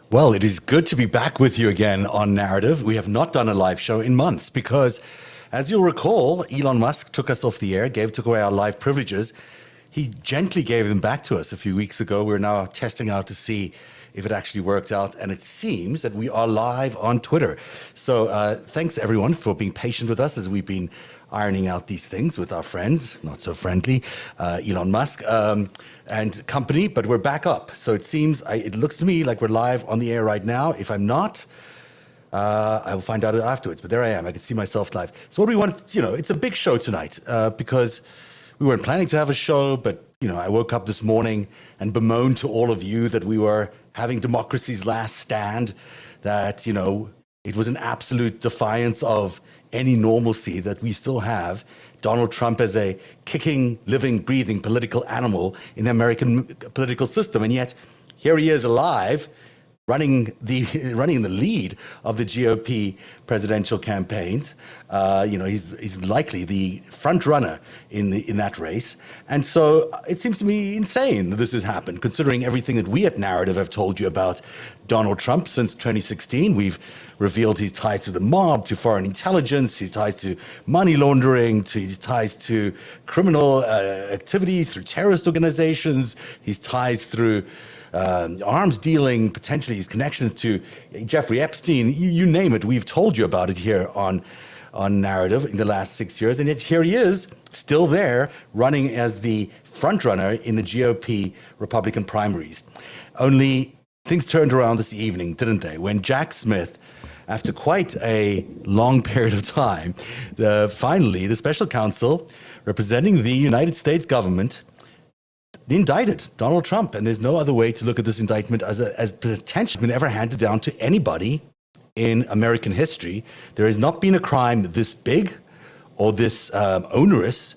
Well, it is good to be back with you again on Narrative. We have not done a live show in months because, as you'll recall, Elon Musk took us off the air, took away our live privileges. He gently gave them back to us a few weeks ago. We're now testing out to see if it actually worked out, and it seems that we are live on Twitter. So thanks, everyone, for being patient with us as we've been ironing out these things with our friends, not so friendly, Elon Musk and company, but we're back up. So it looks to me like we're live on the air right now. If I'm not, I will find out afterwards, but there I am. I can see myself live. So what do we want, it's a big show tonight because we weren't planning to have a show, but, I woke up this morning and bemoaned to all of you that we were having democracy's last stand, that, it was an absolute defiance of any normalcy that we still have Donald Trump as a kicking, living, breathing political animal in the American political system. And yet here he is alive, running the lead of the GOP presidential campaigns. He's likely the front runner in that race. And so it seems to me insane that this has happened, considering everything that we at Narrative have told you about Donald Trump since 2016. We've revealed his ties to the mob, to foreign intelligence, his ties to money laundering, to his ties to criminal activities through terrorist organizations, his ties through arms dealing, potentially his connections to Jeffrey Epstein, you name it. We've told you about it here on Narrative in the last 6 years. And yet here he is, still there, running as the front runner in the GOP Republican primaries. Only things turned around this evening, didn't they? When Jack Smith, after quite a long period of time, finally the special counsel representing the United States government indicted Donald Trump. And there's no other way to look at this indictment as potentially been ever handed down to anybody in American history. There has not been a crime this big or this onerous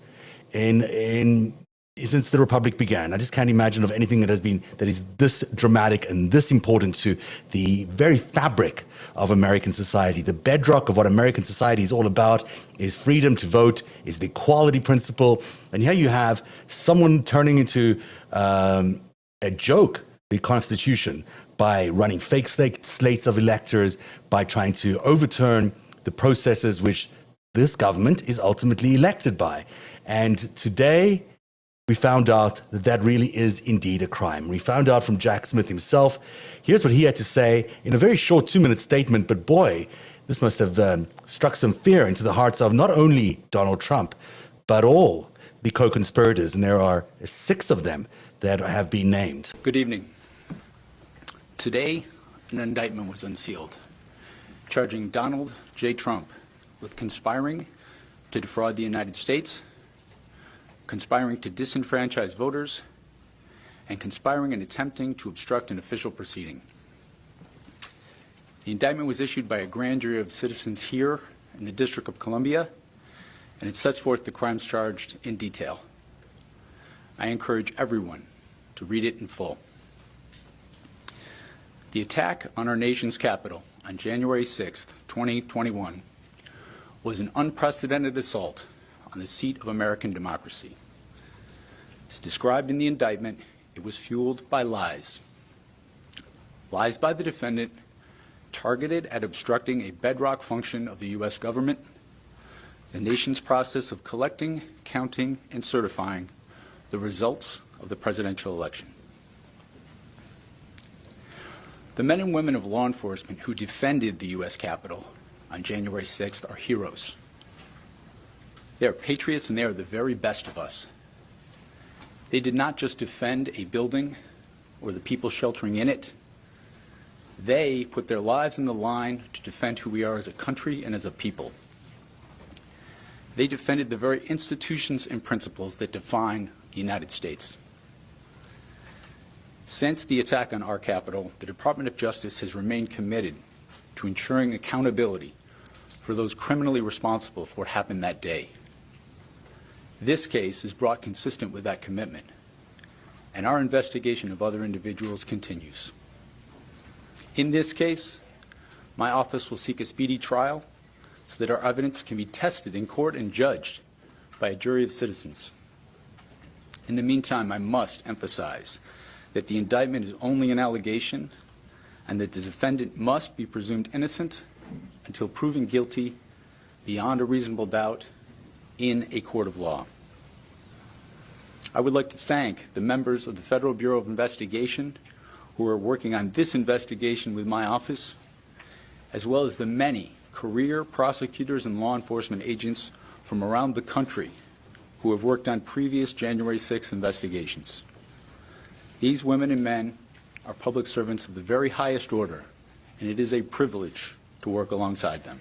since the Republic began. I just can't imagine of anything that is this dramatic and this important to the very fabric of American society. The bedrock of what American society is all about is freedom to vote, is the equality principle. And here you have someone turning into a joke, the Constitution, by running fake slates of electors, by trying to overturn the processes which this government is ultimately elected by. And today, we found out that really is indeed a crime. We found out from Jack Smith himself. Here's what he had to say in a very short 2-minute statement, but boy, this must have struck some fear into the hearts of not only Donald Trump, but all the co-conspirators, and there are 6 of them that have been named. Good evening. Today, an indictment was unsealed, charging Donald J. Trump with conspiring to defraud the United States, conspiring to disenfranchise voters, and conspiring and attempting to obstruct an official proceeding. The indictment was issued by a grand jury of citizens here in the District of Columbia, and it sets forth the crimes charged in detail. I encourage everyone to read it in full. The attack on our nation's capital on January 6, 2021, was an unprecedented assault on the seat of American democracy. As described in the indictment, it was fueled by lies. Lies by the defendant targeted at obstructing a bedrock function of the U.S. government, the nation's process of collecting, counting, and certifying the results of the presidential election. The men and women of law enforcement who defended the U.S. Capitol on January 6th are heroes. They are patriots and they are the very best of us. They did not just defend a building or the people sheltering in it. They put their lives on the line to defend who we are as a country and as a people. They defended the very institutions and principles that define the United States. Since the attack on our Capitol, the Department of Justice has remained committed to ensuring accountability for those criminally responsible for what happened that day. This case is brought consistent with that commitment, and our investigation of other individuals continues. In this case, my office will seek a speedy trial so that our evidence can be tested in court and judged by a jury of citizens. In the meantime, I must emphasize that the indictment is only an allegation, and that the defendant must be presumed innocent until proven guilty beyond a reasonable doubt in a court of law. I would like to thank the members of the Federal Bureau of Investigation who are working on this investigation with my office, as well as the many career prosecutors and law enforcement agents from around the country who have worked on previous January 6th investigations. These women and men are public servants of the very highest order, and it is a privilege to work alongside them.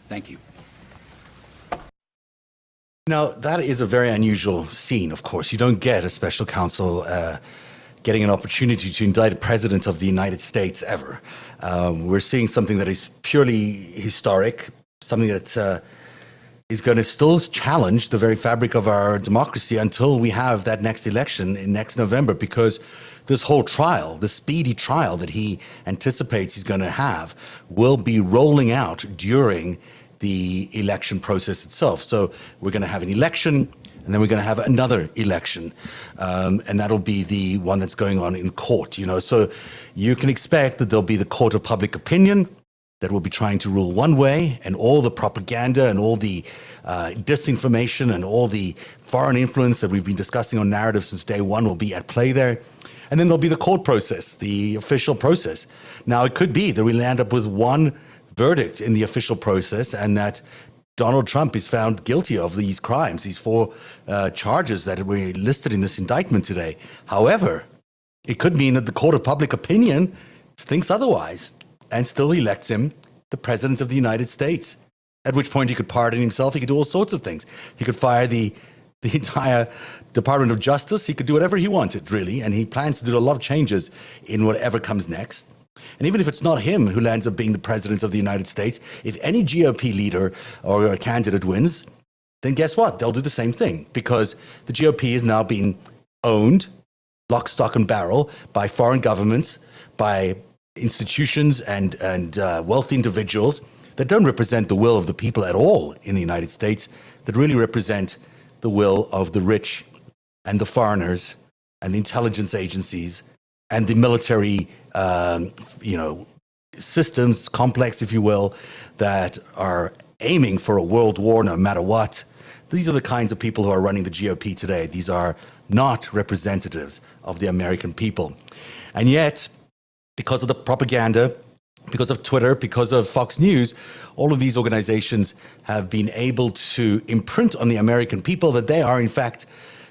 Thank you. Now, that is a very unusual scene, of course. You don't get a special counsel getting an opportunity to indict a president of the United States ever. We're seeing something that is purely historic, something that is going to still challenge the very fabric of our democracy until we have that next election in next November, because this whole trial, the speedy trial that he anticipates he's going to have, will be rolling out during the election process itself. So we're going to have an election, and then we're going to have another election, and that'll be the one that's going on in court. So you can expect that there'll be the court of public opinion that will be trying to rule one way, and all the propaganda and all the disinformation and all the foreign influence that we've been discussing on narrative since day one will be at play there. And then there'll be the court process, the official process. Now, it could be that we'll end up with one verdict in the official process, and that Donald Trump is found guilty of these crimes, these four charges that were listed in this indictment today. However, it could mean that the court of public opinion thinks otherwise and still elects him the president of the United States, at which point he could pardon himself. He could do all sorts of things. He could fire the entire Department of Justice. He could do whatever he wanted, really, and he plans to do a lot of changes in whatever comes next. And even if it's not him who lands up being the president of the United States, if any GOP leader or a candidate wins, then guess what? They'll do the same thing, because the GOP is now being owned, lock, stock, and barrel, by foreign governments, by institutions and wealthy individuals that don't represent the will of the people at all in the United States, that really represent the will of the rich and the foreigners and the intelligence agencies and the military systems, complex, if you will, that are aiming for a world war no matter what. These are the kinds of people who are running the GOP today. These are not representatives of the American people. And yet, because of the propaganda, because of Twitter, because of Fox News, all of these organizations have been able to imprint on the American people that they are, in fact,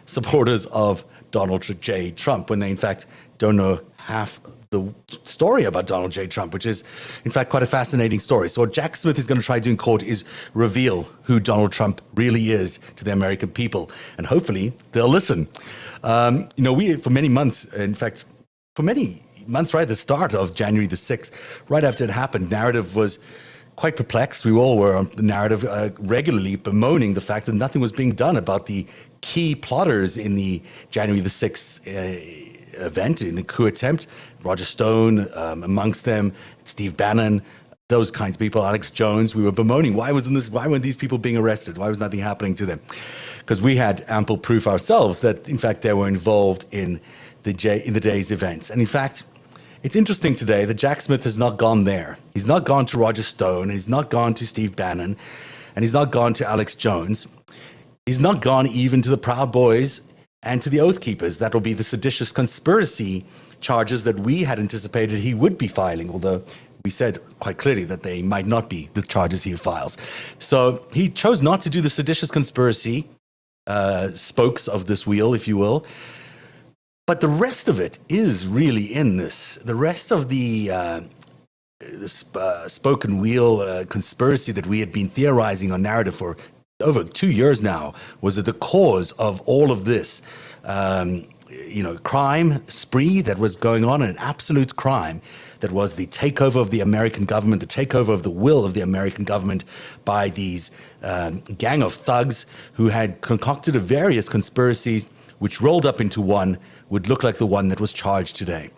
supporters of Donald J. Trump, when they, in fact, don't know half the story about Donald J. Trump, which is, in fact, quite a fascinating story. So what Jack Smith is going to try to do in court is reveal who Donald Trump really is to the American people, and hopefully they'll listen. We, for many months, in fact, for many months right at the start of January the 6th, right after it happened, narrative was quite perplexed. We all were on the narrative regularly bemoaning the fact that nothing was being done about the key plotters in the January the 6th event, in the coup attempt. Roger Stone, amongst them, Steve Bannon, those kinds of people, Alex Jones. We were bemoaning, why weren't these people being arrested? Why was nothing happening to them? Because we had ample proof ourselves that, in fact, they were involved in the day's events. And in fact, it's interesting today that Jack Smith has not gone there. He's not gone to Roger Stone, he's not gone to Steve Bannon, and he's not gone to Alex Jones. He's not gone even to the Proud Boys and to the Oath Keepers. That will be the seditious conspiracy charges that we had anticipated he would be filing, although we said quite clearly that they might not be the charges he files. So he chose not to do the seditious conspiracy spokes of this wheel, if you will. But the rest of it is really in this. The rest of the spoken wheel conspiracy that we had been theorizing on narrative for over 2 years now was at the cause of all of this, crime spree that was going on, an absolute crime that was the takeover of the American government, the takeover of the will of the American government by these gang of thugs who had concocted various conspiracies which rolled up into one would look like the one that was charged today.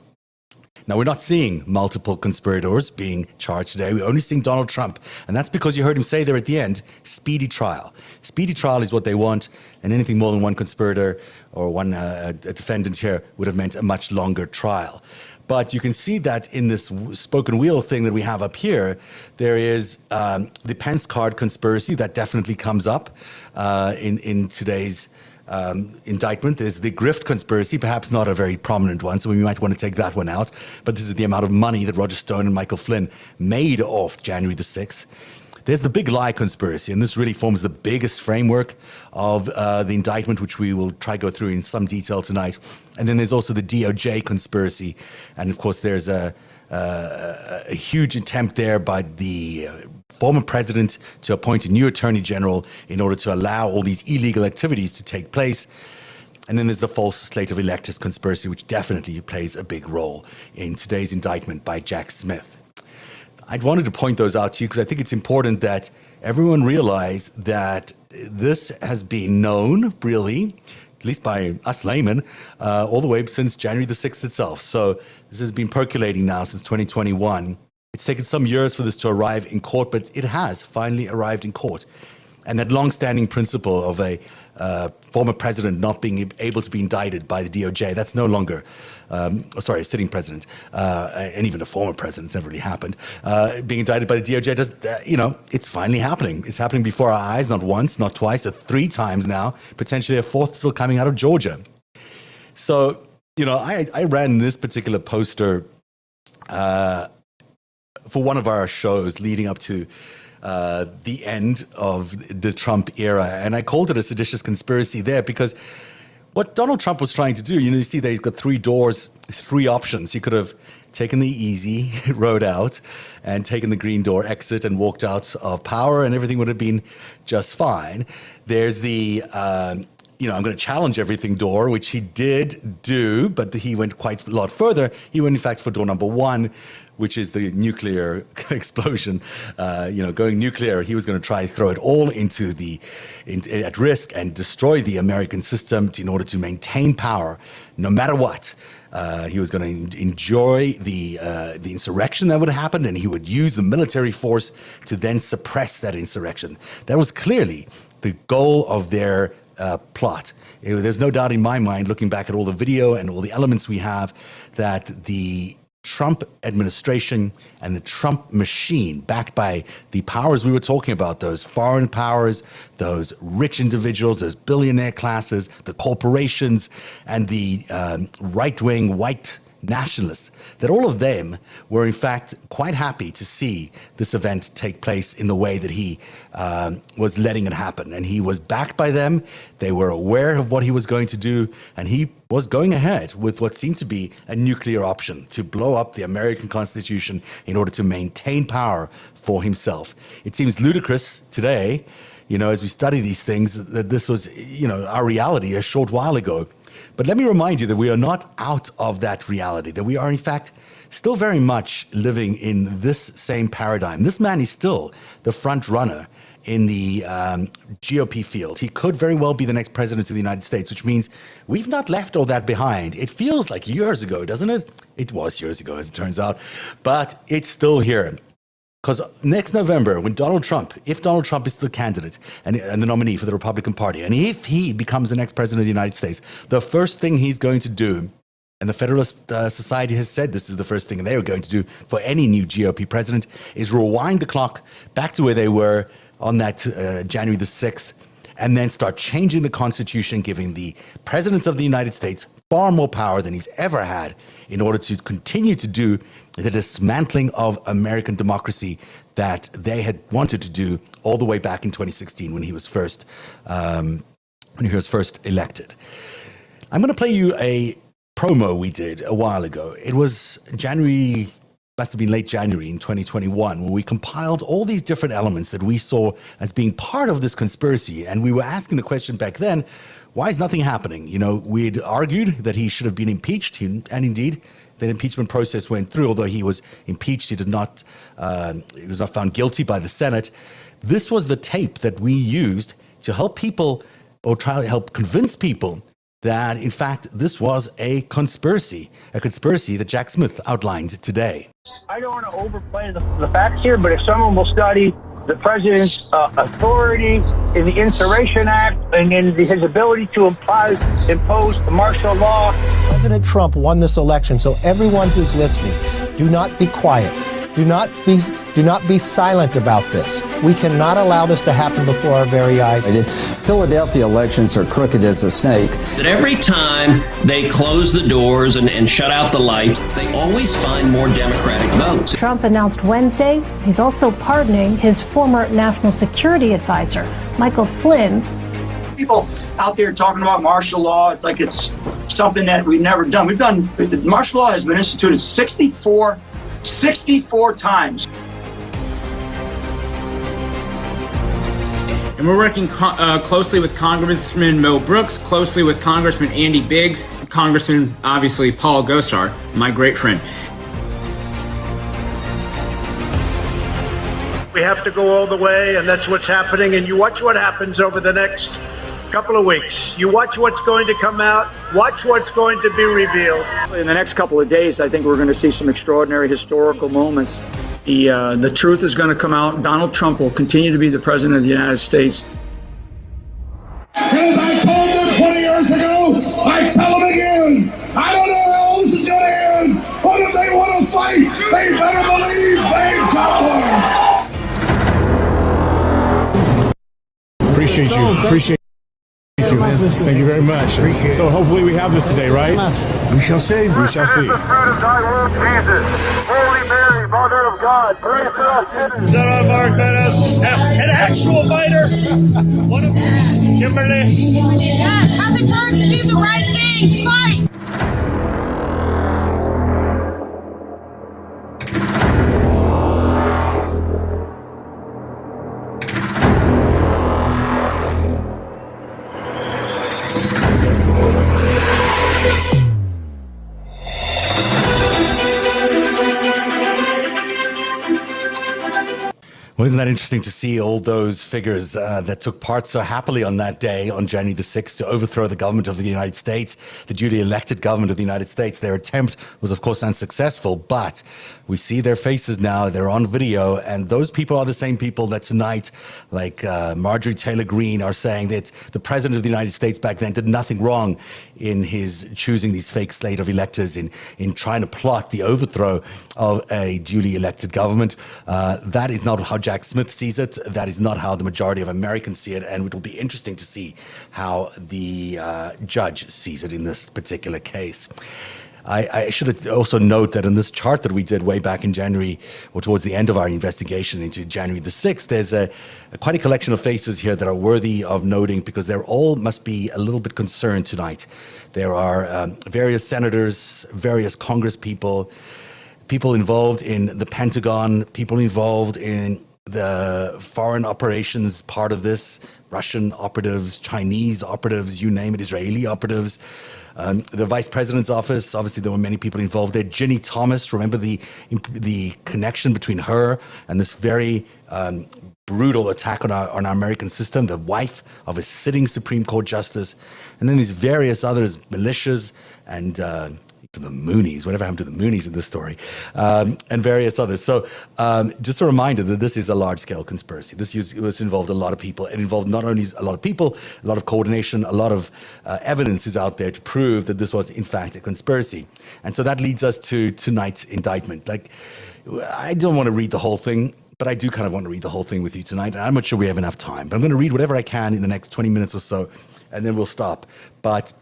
Now, we're not seeing multiple conspirators being charged today. We're only seeing Donald Trump. And that's because you heard him say there at the end, speedy trial. Speedy trial is what they want. And anything more than one conspirator or one a defendant here would have meant a much longer trial. But you can see that in this spoken wheel thing that we have up here, there is the Pence card conspiracy that definitely comes up in today's indictment. There's the grift conspiracy, perhaps not a very prominent one, so we might want to take that one out. But this is the amount of money that Roger Stone and Michael Flynn made off January the 6th. There's the big lie conspiracy, and this really forms the biggest framework of the indictment, which we will try to go through in some detail tonight. And then there's also the DOJ conspiracy. And of course, there's a huge attempt there by the former president to appoint a new attorney general in order to allow all these illegal activities to take place. And then there's the false slate of electors conspiracy, which definitely plays a big role in today's indictment by Jack Smith. I'd wanted to point those out to you because I think it's important that everyone realize that this has been known, really, at least by us laymen, all the way since January the 6th itself. So this has been percolating now since 2021. It's taken some years for this to arrive in court, but it has finally arrived in court. And that long-standing principle of a former president not being able to be indicted by the DOJ, that's no longer, a sitting president, and even a former president, it's never really happened, being indicted by the DOJ, it's finally happening. It's happening before our eyes, not once, not twice, but 3 times now, potentially a 4th still coming out of Georgia. So, I ran this particular poster for one of our shows leading up to the end of the Trump era. And I called it a seditious conspiracy there because what Donald Trump was trying to do, you see that he's got 3 doors, 3 options. He could have taken the easy road out and taken the green door exit and walked out of power and everything would have been just fine. There's the I'm going to challenge everything door, which he did do, but he went quite a lot further. He went, in fact, for door number 1, which is the nuclear explosion, going nuclear. He was going to try to throw it all at risk and destroy the American system in order to maintain power, no matter what. He was going to enjoy the insurrection that would happen, and he would use the military force to then suppress that insurrection. That was clearly the goal of their plot. There's no doubt in my mind, looking back at all the video and all the elements we have, that the Trump administration and the Trump machine, backed by the powers we were talking about, those foreign powers, those rich individuals, those billionaire classes, the corporations, and the right-wing white nationalists, that all of them were in fact quite happy to see this event take place in the way that he was letting it happen. And he was backed by them. They were aware of what he was going to do, and he was going ahead with what seemed to be a nuclear option to blow up the American Constitution in order to maintain power for himself. It seems ludicrous today, as we study these things, that this was, our reality a short while ago. But let me remind you that we are not out of that reality, that we are, in fact, still very much living in this same paradigm. This man is still the front runner in the GOP field. He could very well be the next president of the United States, which means we've not left all that behind. It feels like years ago, doesn't it? It was years ago, as it turns out, but it's still here. Because next November, if Donald Trump is the candidate and the nominee for the Republican Party, and if he becomes the next president of the United States, the first thing he's going to do, and the Federalist Society has said this is the first thing they are going to do for any new GOP president, is rewind the clock back to where they were on that January the 6th, and then start changing the Constitution, giving the President of the United States far more power than he's ever had in order to continue to do the dismantling of American democracy that they had wanted to do all the way back in 2016 when he was first elected. I'm going to play you a promo we did a while ago. It was must have been late January in 2021, when we compiled all these different elements that we saw as being part of this conspiracy. And we were asking the question back then, why is nothing happening? We'd argued that he should have been impeached, and indeed, the impeachment process went through. Although he was impeached, he was not found guilty by the Senate. This was the tape that we used to help people, or try to help convince people, that, in fact, this was a conspiracy that Jack Smith outlined today. I don't want to overplay the facts here, but if someone will study the president's authority in the Insurrection Act and in his ability to impose martial law. President Trump won this election, so everyone who's listening, do not be quiet. Do not be silent about this. We cannot allow this to happen before our very eyes. Philadelphia elections are crooked as a snake. That every time they close the doors and shut out the lights, they always find more Democratic votes. Trump announced Wednesday he's also pardoning his former national security advisor, Michael Flynn. People out there talking about martial law, it's like it's something that we've never done. Martial law has been instituted 64 times. And we're working closely with Congressman Mo Brooks, closely with Congressman Andy Biggs, Congressman, obviously, Paul Gosar, my great friend. We have to go all the way, and that's what's happening. And you watch what happens over the next couple of weeks. You watch what's going to come out. Watch what's going to be revealed. In the next couple of days, I think we're going to see some extraordinary historical moments. The truth is going to come out. Donald Trump will continue to be the president of the United States. As I told them 20 years ago, I tell them again, I don't know how this is going to end, but if they want to fight, they better believe they power. Appreciate you. Thank you very much. So hopefully we have this today, right? We shall see. We shall see. The fruit of thy womb, Jesus. Holy Mary, Mother of God, pray for us sinners. Mark Meadows, an actual fighter. One of Kimberly. Yes, have the courage to do the right thing. Fight. Well, isn't that interesting to see all those figures that took part so happily on that day, on January the 6th, to overthrow the government of the United States, the duly elected government of the United States. Their attempt was, of course, unsuccessful, but we see their faces now. They're on video, and those people are the same people that tonight, like Marjorie Taylor Greene, are saying that the president of the United States back then did nothing wrong in his choosing these fake slate of electors, in trying to plot the overthrow of a duly elected government. That is not how Jack Smith sees it. That is not how the majority of Americans see it, and it will be interesting to see how the judge sees it in this particular case. I should also note that in this chart that we did way back in January, or towards the end of our investigation into January the 6th, there's quite a collection of faces here that are worthy of noting, because they're all must be a little bit concerned tonight. There are various senators, various Congress people involved in the Pentagon, people involved in the foreign operations part of this, Russian operatives, Chinese operatives, you name it, Israeli operatives. The vice president's office, obviously there were many people involved there. Ginny Thomas, remember the connection between her and this very brutal attack on our American system, the wife of a sitting Supreme Court justice, and then these various others, militias and the Moonies, whatever happened to the Moonies in this story, and various others. So just a reminder that this is a large-scale conspiracy. This involved a lot of people. It involved not only a lot of people, a lot of coordination, a lot of evidence is out there to prove that this was, in fact, a conspiracy. And so that leads us to tonight's indictment. Like, I don't want to read the whole thing, but I do kind of want to read the whole thing with you tonight. And I'm not sure we have enough time, but I'm going to read whatever I can in the next 20 minutes or so, and then we'll stop. But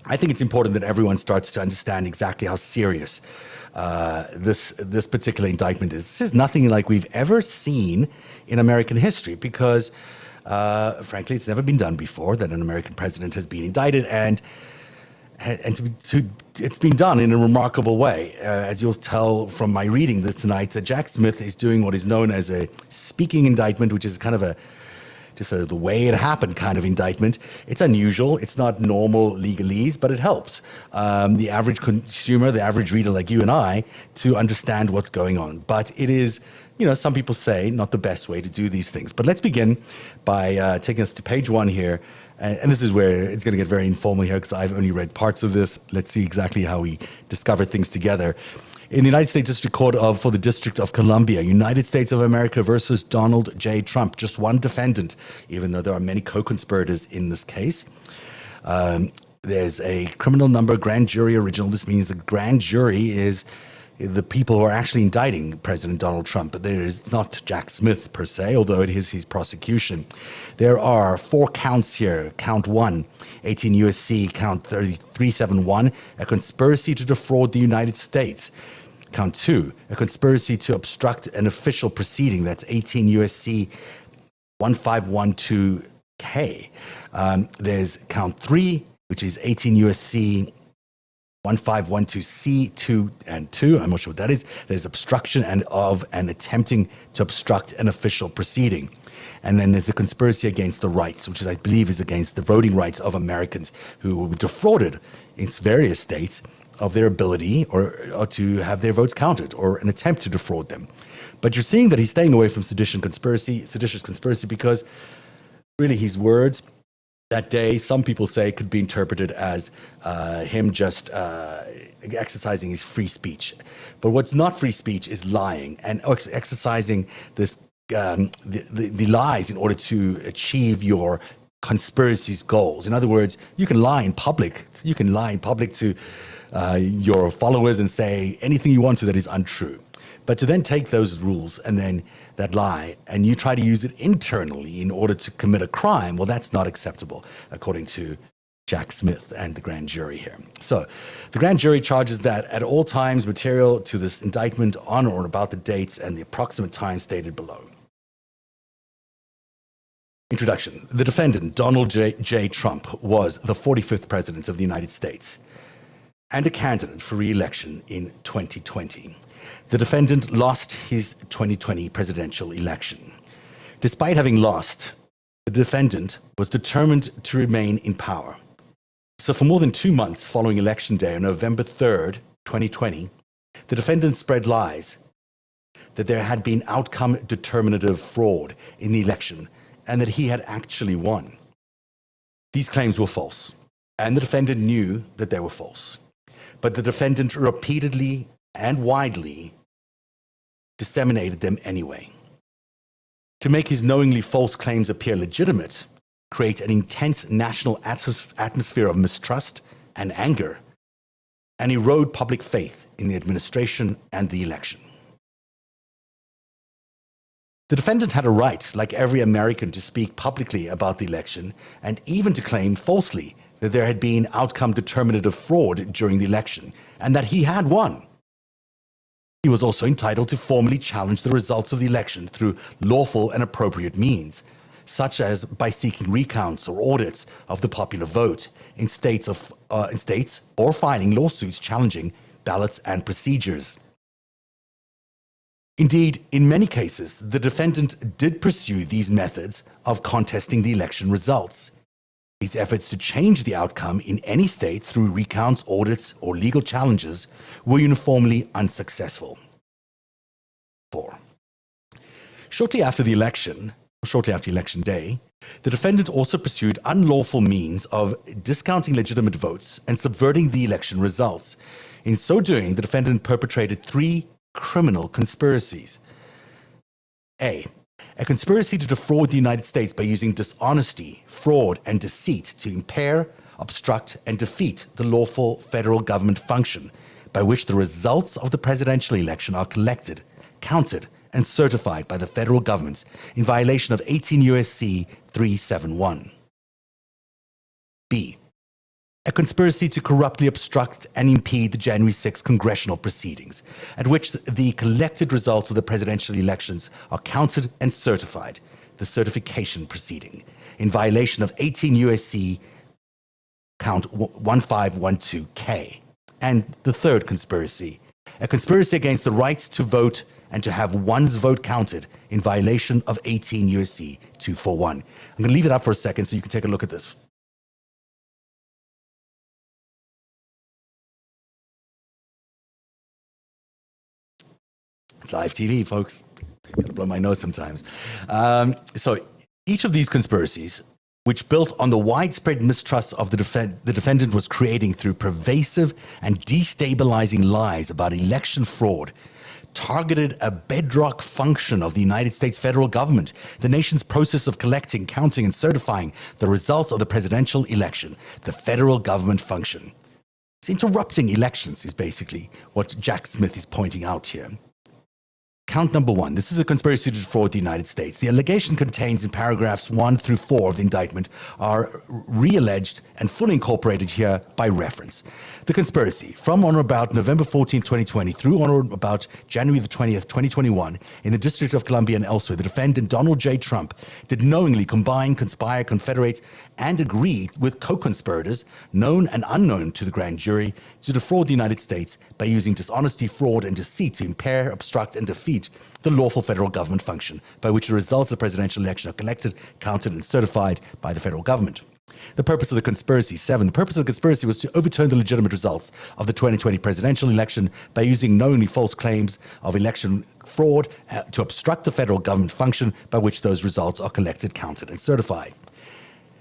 I think it's important that everyone starts to understand exactly how serious this particular indictment is. This is nothing like we've ever seen in American history, because, frankly, it's never been done before that an American president has been indicted, and it's been done in a remarkable way. As you'll tell from my reading this tonight, that Jack Smith is doing what is known as a speaking indictment, which is kind of a just the way it happened kind of indictment. It's unusual. It's not normal legalese, but it helps the average consumer, the average reader like you and I, to understand what's going on. But it is, some people say not the best way to do these things. But let's begin by taking us to page 1 here. And this is where it's going to get very informal here because I've only read parts of this. Let's see exactly how we discover things together. In the United States District Court for the District of Columbia, United States of America versus Donald J. Trump, just one defendant, even though there are many co-conspirators in this case. There's a criminal number grand jury original. This means the grand jury is the people who are actually indicting President Donald Trump, but it's not Jack Smith per se, although it is his prosecution. There are 4 counts here. Count 1, 18 U.S.C., count 371, a conspiracy to defraud the United States. Count 2, a conspiracy to obstruct an official proceeding. That's 18 U.S.C. 1512K. There's count 3, which is 18 U.S.C. 1512C, 2 and 2. I'm not sure what that is. There's obstruction and attempting to obstruct an official proceeding. And then there's the conspiracy against the rights, which I believe is against the voting rights of Americans who were defrauded in various states of their ability or to have their votes counted, or an attempt to defraud them. But you're seeing that he's staying away from seditious conspiracy, because really his words that day, some people say, could be interpreted as him just exercising his free speech. But what's not free speech is lying and exercising this the lies in order to achieve your conspiracy's goals. In other words, you can lie in public. You can lie in public to your followers and say anything you want to that is untrue. But to then take those rules and then that lie and you try to use it internally in order to commit a crime, well, that's not acceptable, according to Jack Smith and the grand jury here. So the grand jury charges that at all times material to this indictment on or about the dates and the approximate time stated below. Introduction. The defendant, Donald J. Trump, was the 45th president of the United States and a candidate for re-election in 2020. The defendant lost his 2020 presidential election. Despite having lost, the defendant was determined to remain in power. So for more than 2 months following Election Day on November 3rd, 2020, the defendant spread lies that there had been outcome determinative fraud in the election and that he had actually won. These claims were false, and the defendant knew that they were false. But the defendant repeatedly and widely disseminated them anyway. To make his knowingly false claims appear legitimate, create an intense national atmosphere of mistrust and anger, and erode public faith in the administration and the election. The defendant had a right, like every American, to speak publicly about the election and even to claim falsely that there had been outcome determinative fraud during the election and that he had won. He was also entitled to formally challenge the results of the election through lawful and appropriate means, such as by seeking recounts or audits of the popular vote in states or filing lawsuits challenging ballots and procedures. Indeed, in many cases, the defendant did pursue these methods of contesting the election results. These efforts to change the outcome in any state through recounts, audits, or legal challenges were uniformly unsuccessful. 4. Shortly after Election Day, the defendant also pursued unlawful means of discounting legitimate votes and subverting the election results. In so doing, the defendant perpetrated 3 criminal conspiracies. A conspiracy to defraud the United States by using dishonesty, fraud, and deceit to impair, obstruct, and defeat the lawful federal government function by which the results of the presidential election are collected, counted, and certified by the federal governments in violation of 18 U.S.C. 371. B. A conspiracy to corruptly obstruct and impede the January 6 congressional proceedings, at which the collected results of the presidential elections are counted and certified, the certification proceeding, in violation of 18 U.S.C. count 1512K. And the third conspiracy, a conspiracy against the rights to vote and to have one's vote counted in violation of 18 U.S.C. 241. I'm going to leave it up for a second so you can take a look at this. It's live TV, folks. Gotta blow my nose sometimes. So each of these conspiracies, which built on the widespread mistrust of the defendant was creating through pervasive and destabilizing lies about election fraud, targeted a bedrock function of the United States federal government, the nation's process of collecting, counting, and certifying the results of the presidential election, the federal government function. It's interrupting elections is basically what Jack Smith is pointing out here. Count number one. This is a conspiracy to defraud the United States. The allegation contains in paragraphs 1 through 4 of the indictment are re-alleged and fully incorporated here by reference. The conspiracy, from on or about November 14, 2020 through on or about January the 20th, 2021, in the District of Columbia and elsewhere, the defendant Donald J. Trump did knowingly combine, conspire, confederate, and agree with co-conspirators, known and unknown to the grand jury, to defraud the United States by using dishonesty, fraud, and deceit to impair, obstruct, and defeat the lawful federal government function by which the results of the presidential election are collected, counted, and certified by the federal government. The purpose of the conspiracy, 7. The purpose of the conspiracy was to overturn the legitimate results of the 2020 presidential election by using knowingly false claims of election fraud to obstruct the federal government function by which those results are collected, counted, and certified.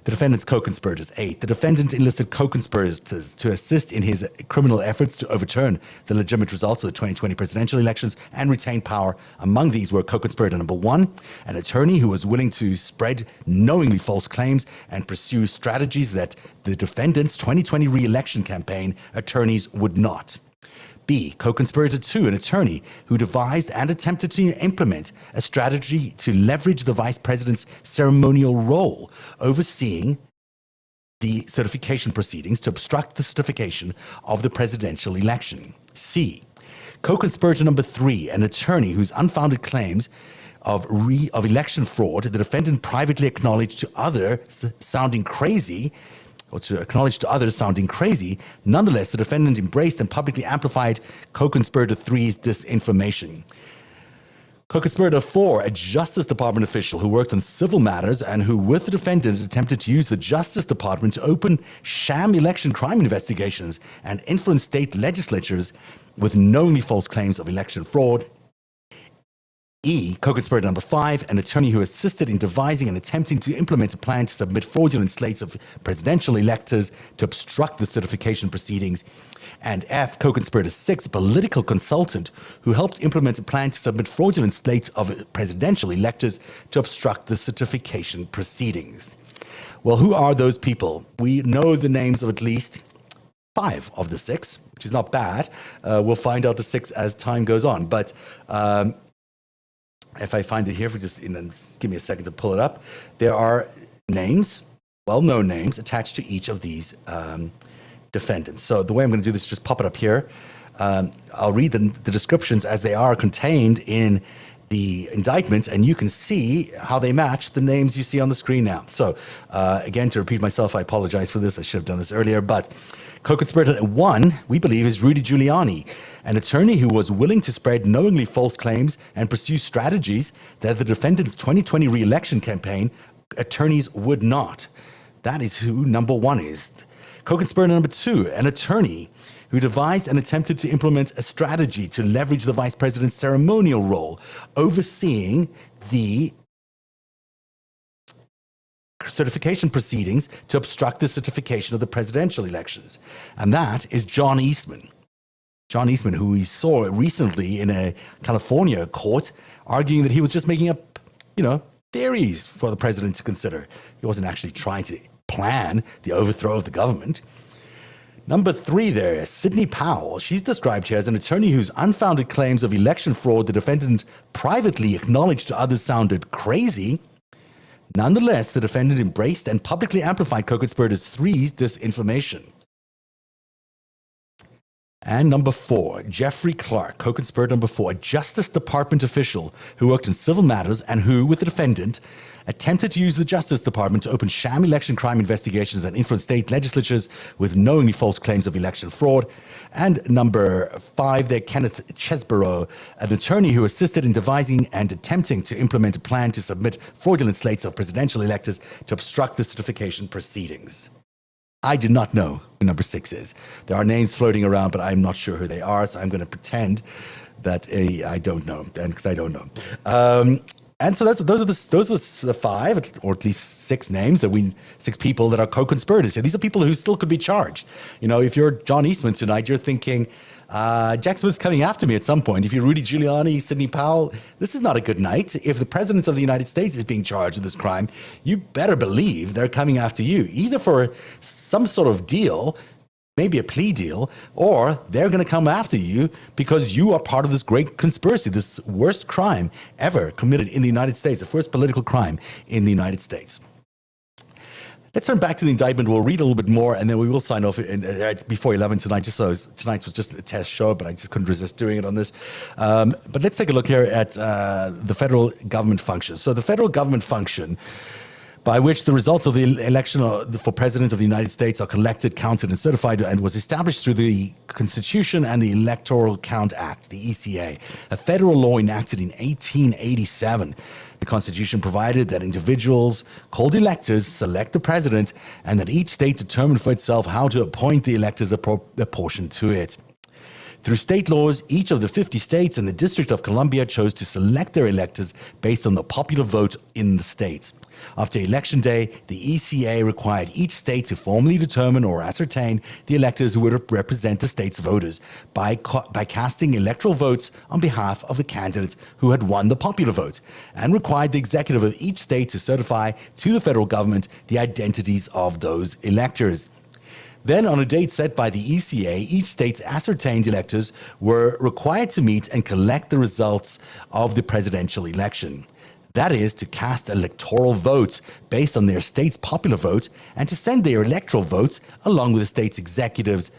The defendant's co-conspirators, 8. The defendant enlisted co-conspirators to assist in his criminal efforts to overturn the legitimate results of the 2020 presidential elections and retain power. Among these were co-conspirator number 1, an attorney who was willing to spread knowingly false claims and pursue strategies that the defendant's 2020 re-election campaign attorneys would not. B. Co-conspirator 2, an attorney who devised and attempted to implement a strategy to leverage the vice president's ceremonial role, overseeing the certification proceedings to obstruct the certification of the presidential election. C. Co-conspirator number 3, an attorney whose unfounded claims of election fraud the defendant privately acknowledged to others sounding crazy. Nonetheless, the defendant embraced and publicly amplified co-conspirator 3's disinformation. Co-conspirator 4, a Justice Department official who worked on civil matters and who, with the defendant, attempted to use the Justice Department to open sham election crime investigations and influence state legislatures with knowingly false claims of election fraud. E. Co-conspirator number 5, an attorney who assisted in devising and attempting to implement a plan to submit fraudulent slates of presidential electors to obstruct the certification proceedings. And F. Co-conspirator 6, a political consultant who helped implement a plan to submit fraudulent slates of presidential electors to obstruct the certification proceedings. Well, who are those people? We know the names of at least 5 of the 6, which is not bad. We'll find out the 6 as time goes on. But if I find it here, just give me a second to pull it up. There are names, well-known names, attached to each of these defendants. So the way I'm going to do this is just pop it up here. I'll read the descriptions as they are contained in the indictment, and you can see how they match the names you see on the screen now. So again, to repeat myself, I apologize for this. I should have done this earlier, but co-conspirator 1, we believe, is Rudy Giuliani, an attorney who was willing to spread knowingly false claims and pursue strategies that the defendant's 2020 re-election campaign attorneys would not. That is who number 1 is. Co-conspirator number 2, an attorney who devised and attempted to implement a strategy to leverage the vice president's ceremonial role, overseeing the certification proceedings to obstruct the certification of the presidential elections. And that is John Eastman. John Eastman, who we saw recently in a California court, arguing that he was just making up, theories for the president to consider. He wasn't actually trying to plan the overthrow of the government. Number 3 there is Sidney Powell. She's described here as an attorney whose unfounded claims of election fraud the defendant privately acknowledged to others sounded crazy. Nonetheless, the defendant embraced and publicly amplified co-conspirators 3's disinformation. And number 4, Jeffrey Clark, co-conspirator number 4, a Justice Department official who worked in civil matters and who, with the defendant, attempted to use the Justice Department to open sham election crime investigations and influence state legislatures with knowingly false claims of election fraud. And number 5 there, Kenneth Chesborough, an attorney who assisted in devising and attempting to implement a plan to submit fraudulent slates of presidential electors to obstruct the certification proceedings. I do not know who number 6 is. There are names floating around, but I'm not sure who they are, so I'm going to pretend that I don't know, because I don't know. And so those are the 5, or at least 6 names 6 people that are co-conspirators. So these are people who still could be charged. You know, if you're John Eastman tonight, you're thinking, Jack Smith's coming after me at some point. If you're Rudy Giuliani, Sidney Powell, this is not a good night. If the president of the United States is being charged with this crime, you better believe they're coming after you, either for some sort of deal, maybe a plea deal, or they're going to come after you because you are part of this great conspiracy, this worst crime ever committed in the United States, the first political crime in the United States. Let's turn back to the indictment. We'll read a little bit more, and then we will sign off before 11 tonight, just so tonight's was just a test show, but I just couldn't resist doing it on this. But let's take a look here at the federal government function. So the federal government function, by which the results of the election for President of the United States are collected, counted, and certified, and was established through the Constitution and the Electoral Count Act, the ECA, a federal law enacted in 1887. The Constitution provided that individuals called electors select the president, and that each state determined for itself how to appoint the electors apportioned to it. Through state laws, each of the 50 states and the District of Columbia chose to select their electors based on the popular vote in the states. After Election Day, the ECA required each state to formally determine or ascertain the electors who would represent the state's voters by casting electoral votes on behalf of the candidate who had won the popular vote, and required the executive of each state to certify to the federal government the identities of those electors. Then, on a date set by the ECA, each state's ascertained electors were required to meet and collect the results of the presidential election. That is, to cast electoral votes based on their state's popular vote, and to send their electoral votes along with the state's executive's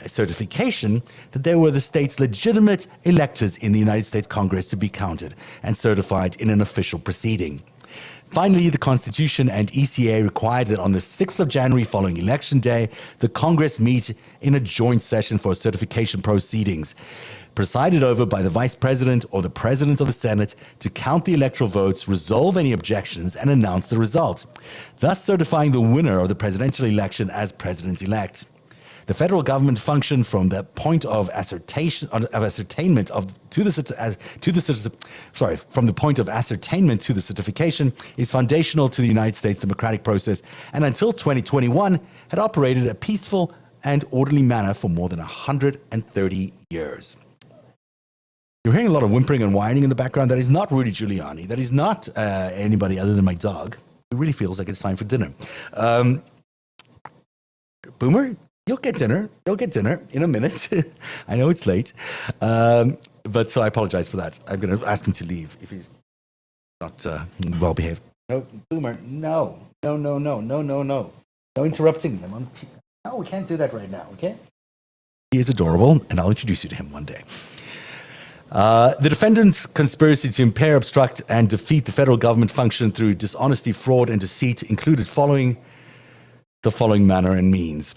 certification that they were the state's legitimate electors in the United States Congress to be counted and certified in an official proceeding. Finally, the Constitution and ECA required that on the 6th of January following Election Day, the Congress meet in a joint session for certification proceedings, presided over by the Vice President or the President of the Senate, to count the electoral votes, resolve any objections, and announce the result, thus certifying the winner of the presidential election as President-elect. The federal government function from the point of ascertainment to the certification is foundational to the United States democratic process, and until 2021 had operated a peaceful and orderly manner for more than 130 years. You're hearing a lot of whimpering and whining in the background. That is not Rudy Giuliani. That is not anybody other than my dog. It really feels like it's time for dinner. Boomer, you'll get dinner. You'll get dinner in a minute. I know it's late. But so I apologize for that. I'm going to ask him to leave if he's not well behaved. No, Boomer, no. No interrupting him. No, we can't do that right now, okay? He is adorable, and I'll introduce you to him one day. The defendant's conspiracy to impair, obstruct, and defeat the federal government function through dishonesty, fraud, and deceit included the following manner and means.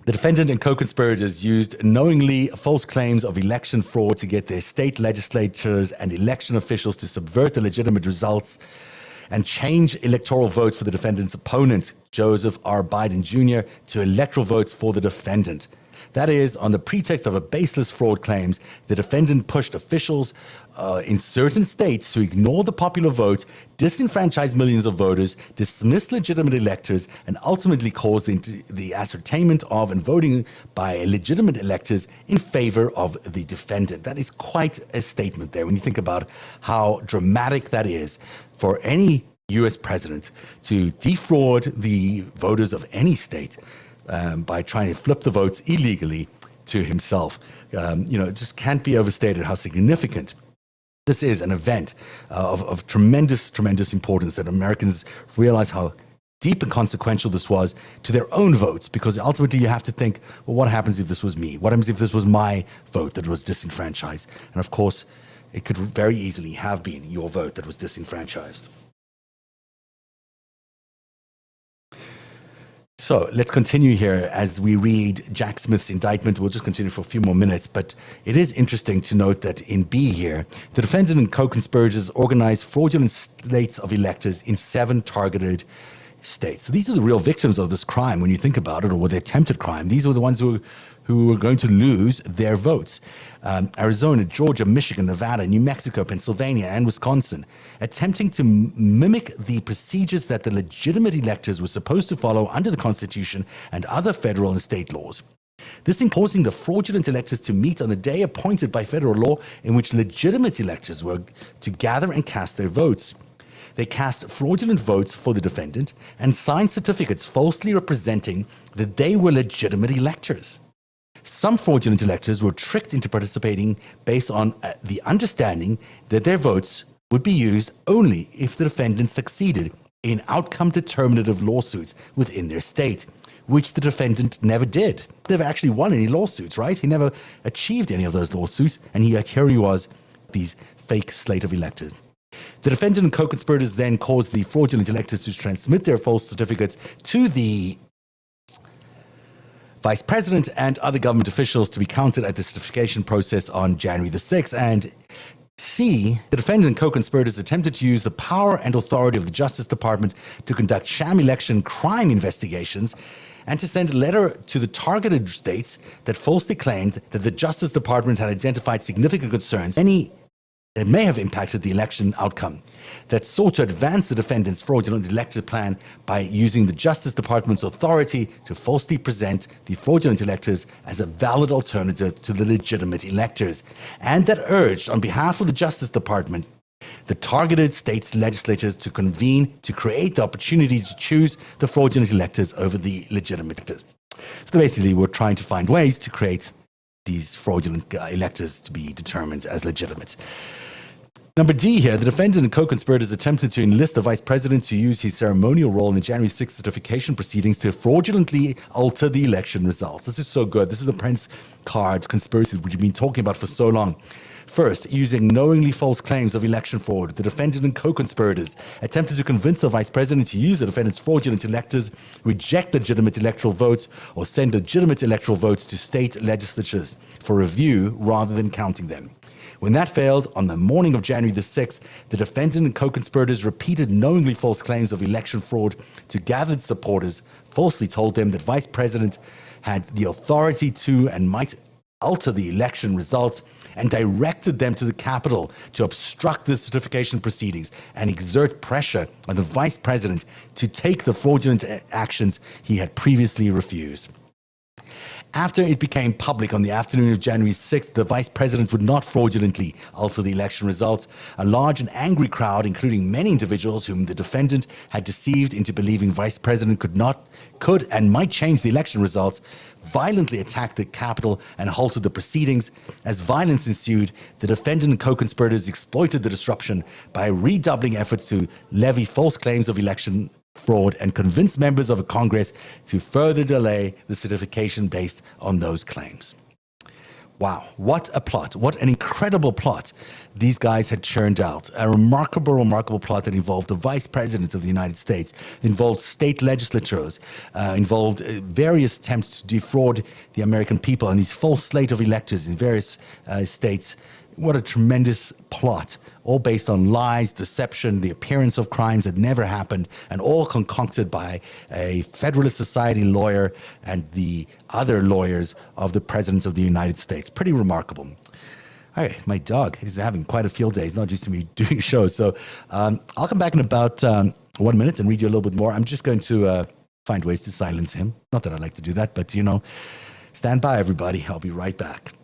The defendant and co-conspirators used knowingly false claims of election fraud to get their state legislatures and election officials to subvert the legitimate results and change electoral votes for the defendant's opponent, Joseph R. Biden Jr., to electoral votes for the defendant. That is, on the pretext of a baseless fraud claims, the defendant pushed officials in certain states to ignore the popular vote, disenfranchise millions of voters, dismiss legitimate electors, and ultimately cause the ascertainment of and voting by legitimate electors in favor of the defendant. That is quite a statement there when you think about how dramatic that is for any U.S. president to defraud the voters of any state by trying to flip the votes illegally to himself. It just can't be overstated how significant this is, an event of tremendous, tremendous importance, that Americans realize how deep and consequential this was to their own votes, because ultimately you have to think, well, what happens if this was me? What happens if this was my vote that was disenfranchised? And of course, it could very easily have been your vote that was disenfranchised. So let's continue here as we read Jack Smith's indictment. We'll just continue for a few more minutes, but it is interesting to note that in B here, the defendant and co-conspirators organized fraudulent slates of electors in 7 targeted states. So these are the real victims of this crime when you think about it, or the attempted crime. These were the ones who were going to lose their votes. Arizona, Georgia, Michigan, Nevada, New Mexico, Pennsylvania, and Wisconsin, attempting to mimic the procedures that the legitimate electors were supposed to follow under the Constitution and other federal and state laws. This causing the fraudulent electors to meet on the day appointed by federal law in which legitimate electors were to gather and cast their votes. They cast fraudulent votes for the defendant and signed certificates falsely representing that they were legitimate electors. Some fraudulent electors were tricked into participating based on the understanding that their votes would be used only if the defendant succeeded in outcome determinative lawsuits within their state, which the defendant never did. Never actually won any lawsuits, right? He never achieved any of those lawsuits, and yet here he was, these fake slate of electors. The defendant and co-conspirators then caused the fraudulent electors to transmit their false certificates to the Vice President and other government officials to be counted at the certification process on January the 6th. And C, the defendant and co-conspirators attempted to use the power and authority of the Justice Department to conduct sham election crime investigations and to send a letter to the targeted states that falsely claimed that the Justice Department had identified significant concerns, any that may have impacted the election outcome, that sought to advance the defendant's fraudulent elected plan by using the Justice Department's authority to falsely present the fraudulent electors as a valid alternative to the legitimate electors, and that urged, on behalf of the Justice Department, the targeted states' legislatures to convene to create the opportunity to choose the fraudulent electors over the legitimate electors. So basically, we're trying to find ways to create these fraudulent electors to be determined as legitimate. Number D here, the defendant and co-conspirators attempted to enlist the vice president to use his ceremonial role in the January 6th certification proceedings to fraudulently alter the election results. This is so good. This is the Prince card conspiracy which we've been talking about for so long. First, using knowingly false claims of election fraud, the defendant and co-conspirators attempted to convince the vice president to use the defendant's fraudulent electors, reject legitimate electoral votes, or send legitimate electoral votes to state legislatures for review rather than counting them. When that failed, on the morning of January the 6th, the defendant and co-conspirators repeated knowingly false claims of election fraud to gathered supporters, falsely told them that Vice President had the authority to and might alter the election results, and directed them to the Capitol to obstruct the certification proceedings and exert pressure on the Vice President to take the fraudulent actions he had previously refused. After it became public on the afternoon of January 6th, the vice president would not fraudulently alter the election results. A large and angry crowd, including many individuals whom the defendant had deceived into believing vice president could and might change the election results, violently attacked the Capitol and halted the proceedings. As violence ensued, the defendant and co-conspirators exploited the disruption by redoubling efforts to levy false claims of election fraud and convince members of Congress to further delay the certification based on those claims. Wow, what a plot. What an incredible plot these guys had churned out. A remarkable, remarkable plot that involved the Vice President of the United States, involved state legislatures, involved various attempts to defraud the American people and these false slate of electors in various states. What a tremendous plot, all based on lies, deception, the appearance of crimes that never happened, and all concocted by a Federalist Society lawyer and the other lawyers of the President of the United States. Pretty remarkable. All right, my dog is having quite a field day. He's not used to me doing shows. So I'll come back in about 1 minute and read you a little bit more. I'm just going to find ways to silence him. Not that I like to do that, but, stand by, everybody. I'll be right back.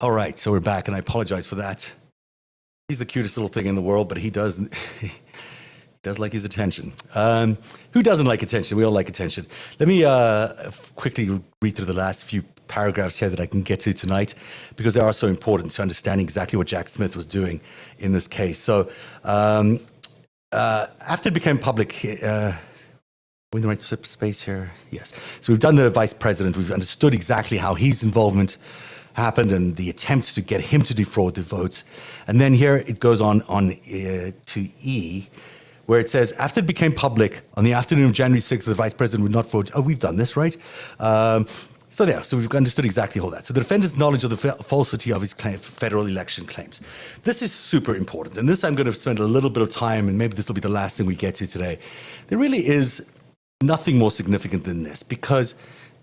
All right, so we're back, and I apologize for that. He's the cutest little thing in the world, but he does like his attention. Who doesn't like attention? We all like attention. Let me quickly read through the last few paragraphs here that I can get to tonight, because they are so important to understanding exactly what Jack Smith was doing in this case. So after it became public, we're in the right space here? Yes. So we've done the vice president. We've understood exactly how his involvement happened and the attempts to get him to defraud the votes. And then here it goes on to E, where it says, after it became public on the afternoon of January 6th, the vice president would not fraud. Oh, we've done this, right? So we've understood exactly all that. So the defendant's knowledge of the falsity of his federal election claims. This is super important. And this I'm going to spend a little bit of time, and maybe this will be the last thing we get to today. There really is nothing more significant than this, because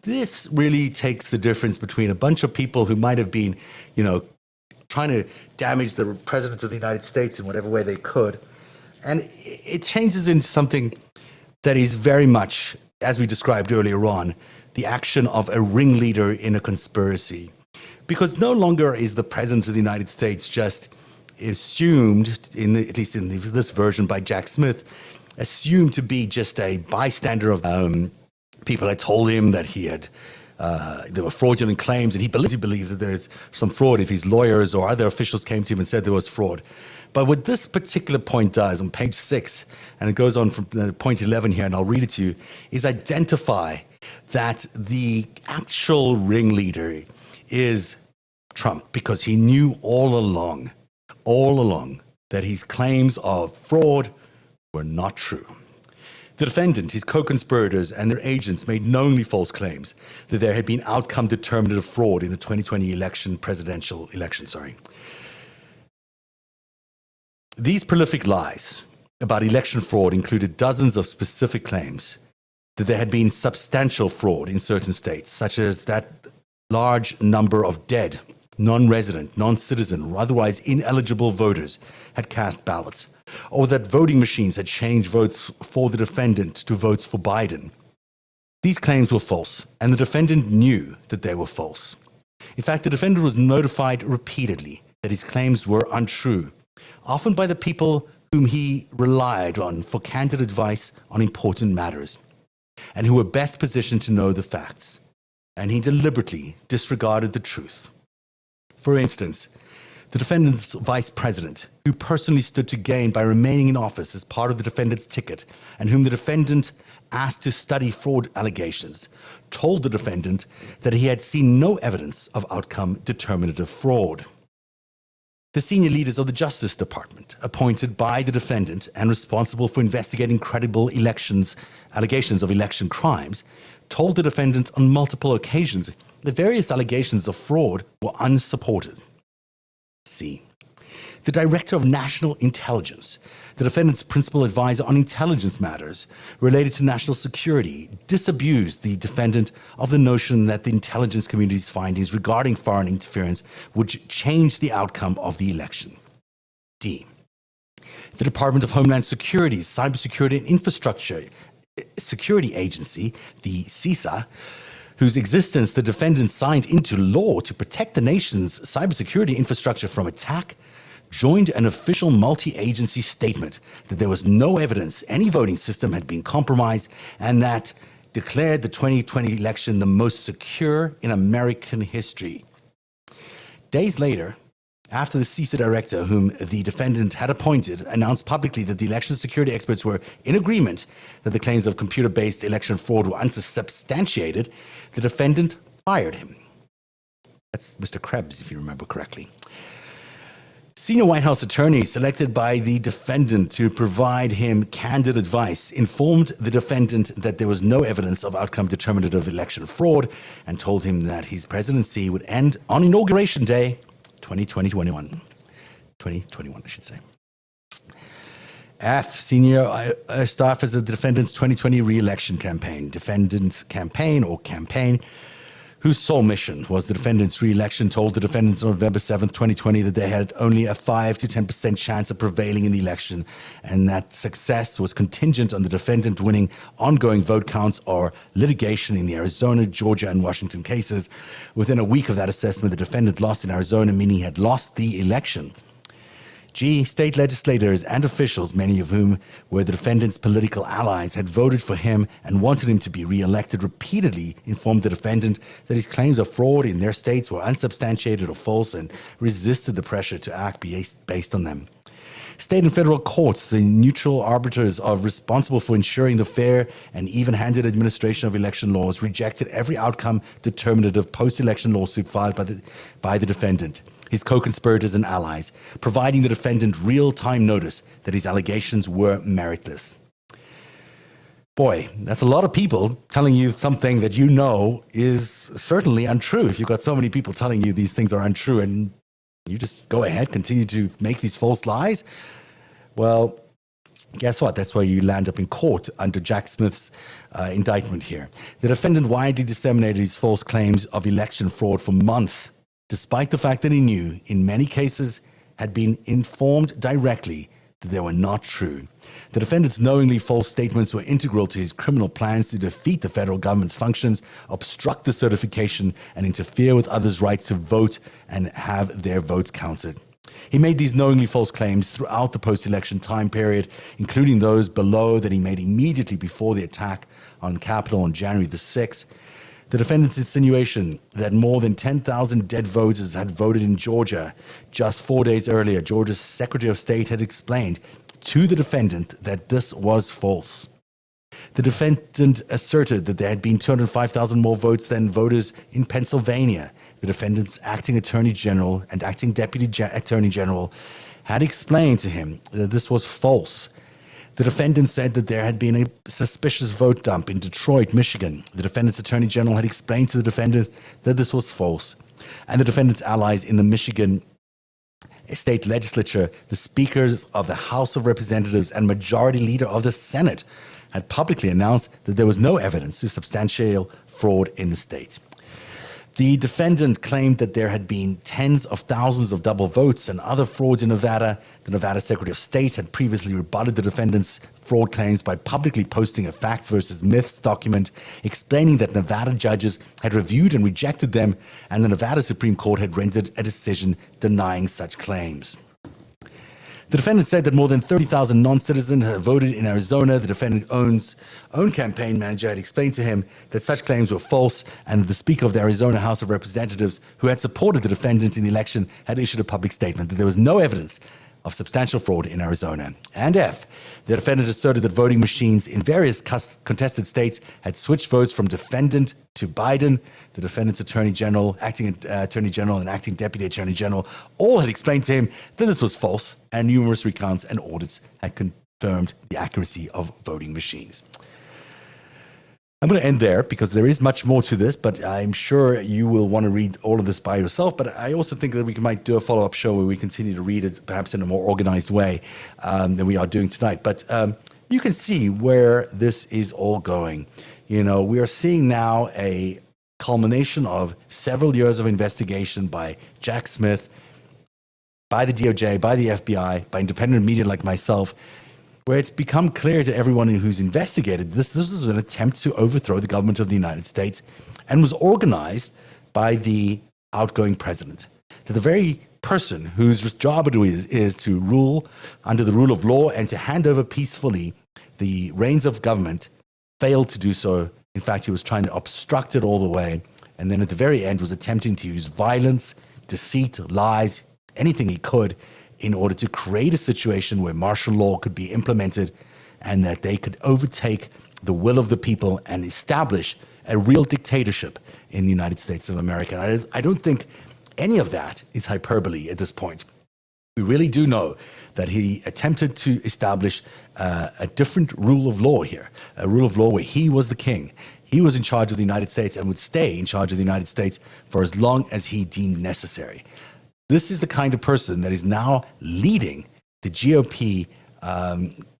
this really takes the difference between a bunch of people who might have been, trying to damage the president of the United States in whatever way they could. And it changes into something that is very much, as we described earlier on, the action of a ringleader in a conspiracy. Because no longer is the president of the United States just assumed, at least in this version by Jack Smith, assumed to be just a bystander of people had told him that there were fraudulent claims, and he believed that there's some fraud if his lawyers or other officials came to him and said there was fraud. But what this particular point does on page 6, and it goes on from point 11 here, and I'll read it to you, is identify that the actual ringleader is Trump, because he knew all along, that his claims of fraud were not true. The defendant, his co-conspirators, and their agents made knowingly false claims that there had been outcome determinative fraud in the 2020 presidential election. These prolific lies about election fraud included dozens of specific claims that there had been substantial fraud in certain states, such as that large number of dead, non-resident, non-citizen, or otherwise ineligible voters had cast ballots, or that voting machines had changed votes for the defendant to votes for Biden. These claims were false, and the defendant knew that they were false. In fact, the defendant was notified repeatedly that his claims were untrue, often by the people whom he relied on for candid advice on important matters, and who were best positioned to know the facts. And he deliberately disregarded the truth. For instance, the defendant's vice president, who personally stood to gain by remaining in office as part of the defendant's ticket, and whom the defendant asked to study fraud allegations, told the defendant that he had seen no evidence of outcome determinative fraud. The senior leaders of the Justice Department, appointed by the defendant and responsible for investigating credible allegations of election crimes, told the defendant on multiple occasions that various allegations of fraud were unsupported. C. The Director of National Intelligence, the defendant's principal advisor on intelligence matters related to national security, disabused the defendant of the notion that the intelligence community's findings regarding foreign interference would change the outcome of the election. D. The Department of Homeland Security's Cybersecurity and Infrastructure Security Agency, the CISA, whose existence the defendant signed into law to protect the nation's cybersecurity infrastructure from attack, joined an official multi-agency statement that there was no evidence any voting system had been compromised, and that declared the 2020 election the most secure in American history. Days later, after the CISA director, whom the defendant had appointed, announced publicly that the election security experts were in agreement that the claims of computer-based election fraud were unsubstantiated, the defendant fired him. That's Mr. Krebs, if you remember correctly. Senior White House attorney selected by the defendant to provide him candid advice informed the defendant that there was no evidence of outcome determinative election fraud, and told him that his presidency would end on Inauguration Day 2021, I should say. F, senior staffers of the defendant's 2020 re-election campaign. Defendant's campaign whose sole mission was the defendant's re-election, told the defendants on November 7th, 2020 that they had only a 5 to 10% chance of prevailing in the election, and that success was contingent on the defendant winning ongoing vote counts or litigation in the Arizona, Georgia, and Washington cases. Within a week of that assessment, the defendant lost in Arizona, meaning he had lost the election. State legislators and officials, many of whom were the defendant's political allies, had voted for him and wanted him to be re-elected, repeatedly informed the defendant that his claims of fraud in their states were unsubstantiated or false and resisted the pressure to act based on them. State and federal courts, the neutral arbiters responsible for ensuring the fair and even-handed administration of election laws, rejected every outcome determinative post-election lawsuit filed by the defendant, his co-conspirators and allies, providing the defendant real-time notice that his allegations were meritless. Boy, that's a lot of people telling you something that you know is certainly untrue. If you've got so many people telling you these things are untrue and you just go ahead, continue to make these false lies, well, guess what? That's why you land up in court under Jack Smith's indictment here. The defendant widely disseminated his false claims of election fraud for months, despite the fact that he knew, in many cases, had been informed directly that they were not true. The defendant's knowingly false statements were integral to his criminal plans to defeat the federal government's functions, obstruct the certification, and interfere with others' rights to vote and have their votes counted. He made these knowingly false claims throughout the post-election time period, including those below that he made immediately before the attack on the Capitol on January the 6th. The defendant's insinuation that more than 10,000 dead voters had voted in Georgia just 4 days earlier, Georgia's Secretary of State had explained to the defendant that this was false. The defendant asserted that there had been 205,000 more votes than voters in Pennsylvania. The defendant's acting attorney general and acting deputy attorney general had explained to him that this was false. The defendant said that there had been a suspicious vote dump in Detroit, Michigan. The defendant's attorney general had explained to the defendant that this was false. And the defendant's allies in the Michigan state legislature, the speakers of the House of Representatives and majority leader of the Senate, had publicly announced that there was no evidence to substantiate fraud in the state. The defendant claimed that there had been tens of thousands of double votes and other frauds in Nevada. The Nevada Secretary of State had previously rebutted the defendant's fraud claims by publicly posting a facts versus myths document explaining that Nevada judges had reviewed and rejected them, and the Nevada Supreme Court had rendered a decision denying such claims. The defendant said that more than 30,000 non-citizens had voted in Arizona. The defendant's own campaign manager had explained to him that such claims were false, and the Speaker of the Arizona House of Representatives, who had supported the defendant in the election, had issued a public statement that there was no evidence of substantial fraud in Arizona. And F, the defendant asserted that voting machines in various contested states had switched votes from defendant to Biden. The defendant's attorney general, acting attorney general, and acting deputy attorney general all had explained to him that this was false, and numerous recounts and audits had confirmed the accuracy of voting machines. I'm going to end there because there is much more to this, but I'm sure you will want to read all of this by yourself. But I also think that we might do a follow-up show where we continue to read it perhaps in a more organized way than we are doing tonight. But you can see where this is all going. You know, we are seeing now a culmination of several years of investigation by Jack Smith, by the DOJ, by the FBI, by independent media like myself, where it's become clear to everyone who's investigated this is an attempt to overthrow the government of the United States, and was organized by the outgoing president. That the very person whose job it is to rule under the rule of law and to hand over peacefully the reins of government failed to do so. In fact, he was trying to obstruct it all the way, and then at the very end was attempting to use violence, deceit, lies, anything he could in order to create a situation where martial law could be implemented and that they could overtake the will of the people and establish a real dictatorship in the United States of America. I don't think any of that is hyperbole at this point. We really do know that he attempted to establish a different rule of law here, a rule of law where he was the king. He was in charge of the United States and would stay in charge of the United States for as long as he deemed necessary. This is the kind of person that is now leading the GOP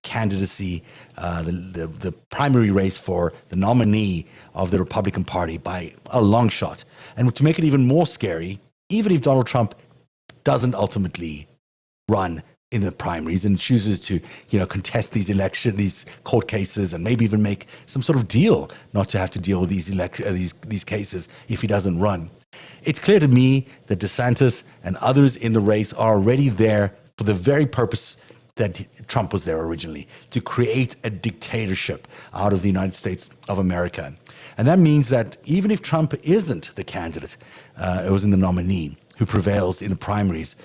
candidacy, the primary race for the nominee of the Republican Party by a long shot. And to make it even more scary, even if Donald Trump doesn't ultimately run in the primaries and chooses to, contest these court cases, and maybe even make some sort of deal not to have to deal with these cases if he doesn't run. It's clear to me that DeSantis and others in the race are already there for the very purpose that Trump was there originally, to create a dictatorship out of the United States of America. And that means that even if Trump isn't the candidate, it was in the nominee who prevails in the primaries,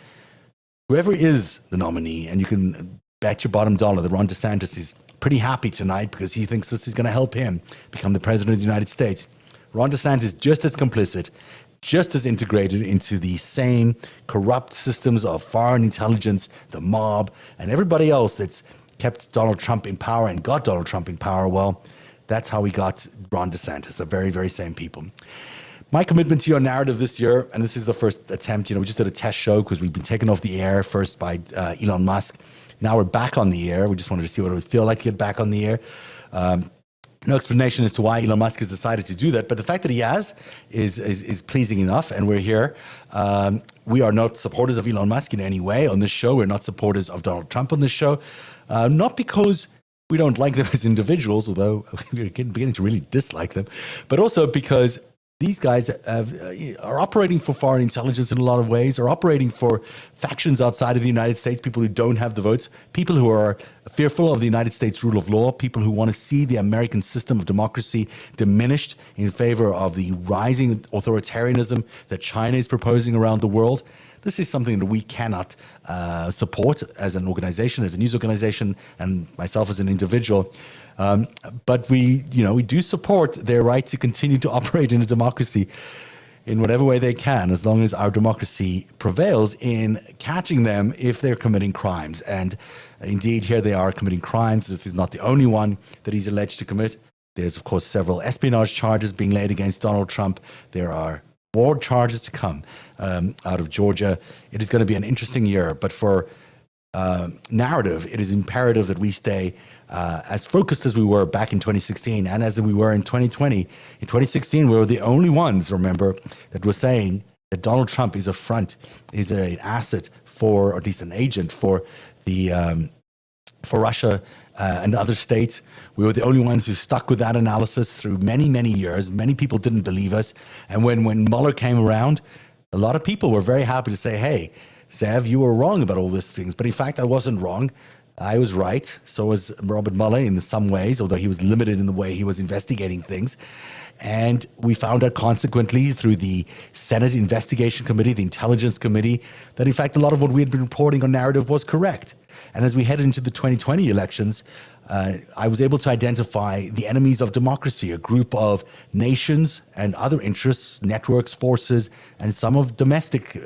whoever is the nominee, and you can bet your bottom dollar that Ron DeSantis is pretty happy tonight because he thinks this is going to help him become the president of the United States. Ron DeSantis is just as complicit, just as integrated into the same corrupt systems of foreign intelligence, the mob, and everybody else that's kept Donald Trump in power and got Donald Trump in power. Well, that's how we got Ron DeSantis, the very, very same people. My commitment to your narrative this year, and this is the first attempt, we just did a test show because we've been taken off the air first by Elon Musk. Now we're back on the air. We just wanted to see what it would feel like to get back on the air. No explanation as to why Elon Musk has decided to do that, but the fact that he has is pleasing enough, and we're here. We are not supporters of Elon Musk in any way on this show. We're not supporters of Donald Trump on this show, not because we don't like them as individuals, although we're beginning to really dislike them, but also because these guys are operating for foreign intelligence in a lot of ways, are operating for factions outside of the United States, people who don't have the votes, people who are fearful of the United States rule of law, people who want to see the American system of democracy diminished in favor of the rising authoritarianism that China is proposing around the world. This is something that we cannot support as an organization, as a news organization, and myself as an individual. But we do support their right to continue to operate in a democracy in whatever way they can, as long as our democracy prevails in catching them if they're committing crimes. And indeed, here they are committing crimes. This is not the only one that he's alleged to commit. There's, of course, several espionage charges being laid against Donald Trump. There are more charges to come out of Georgia. It is going to be an interesting year. But for narrative, it is imperative that we stay as focused as we were back in 2016 and as we were in 2020. In 2016, we were the only ones, remember, that were saying that Donald Trump is a front, is an asset for, or at least an agent for the for Russia and other states. We were the only ones who stuck with that analysis through many, many years. Many people didn't believe us. And when Mueller came around, a lot of people were very happy to say, hey, Zev, you were wrong about all these things. But in fact, I wasn't wrong. I was right. So was Robert Mueller in some ways, although he was limited in the way he was investigating things. And we found out consequently through the Senate Investigation Committee, the Intelligence Committee, that in fact a lot of what we had been reporting on narrative was correct. And as we head into the 2020 elections, I was able to identify the enemies of democracy, a group of nations and other interests, networks, forces, and some of domestic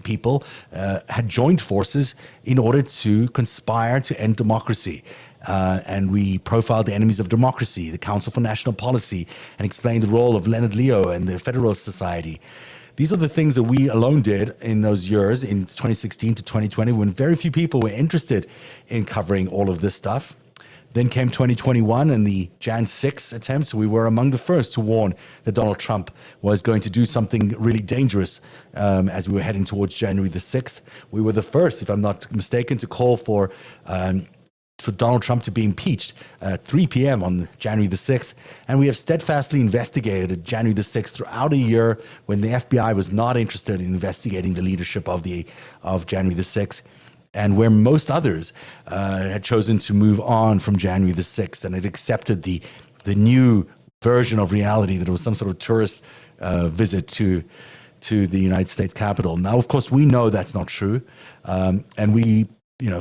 people had joined forces in order to conspire to end democracy. And we profiled the enemies of democracy, the Council for National Policy, and explained the role of Leonard Leo and the Federalist Society. These are the things that we alone did in those years, in 2016 to 2020, when very few people were interested in covering all of this stuff. Then came 2021 and the Jan 6 attempts. We were among the first to warn that Donald Trump was going to do something really dangerous as we were heading towards January the 6th. We were the first, if I'm not mistaken, to call for Donald Trump to be impeached at 3 p.m. on January the 6th. And we have steadfastly investigated January the 6th throughout a year when the FBI was not interested in investigating the leadership of January the 6th. And where most others had chosen to move on from January the 6th and had accepted the new version of reality that it was some sort of tourist visit to the United States Capitol. Now, of course, we know that's not true. And we,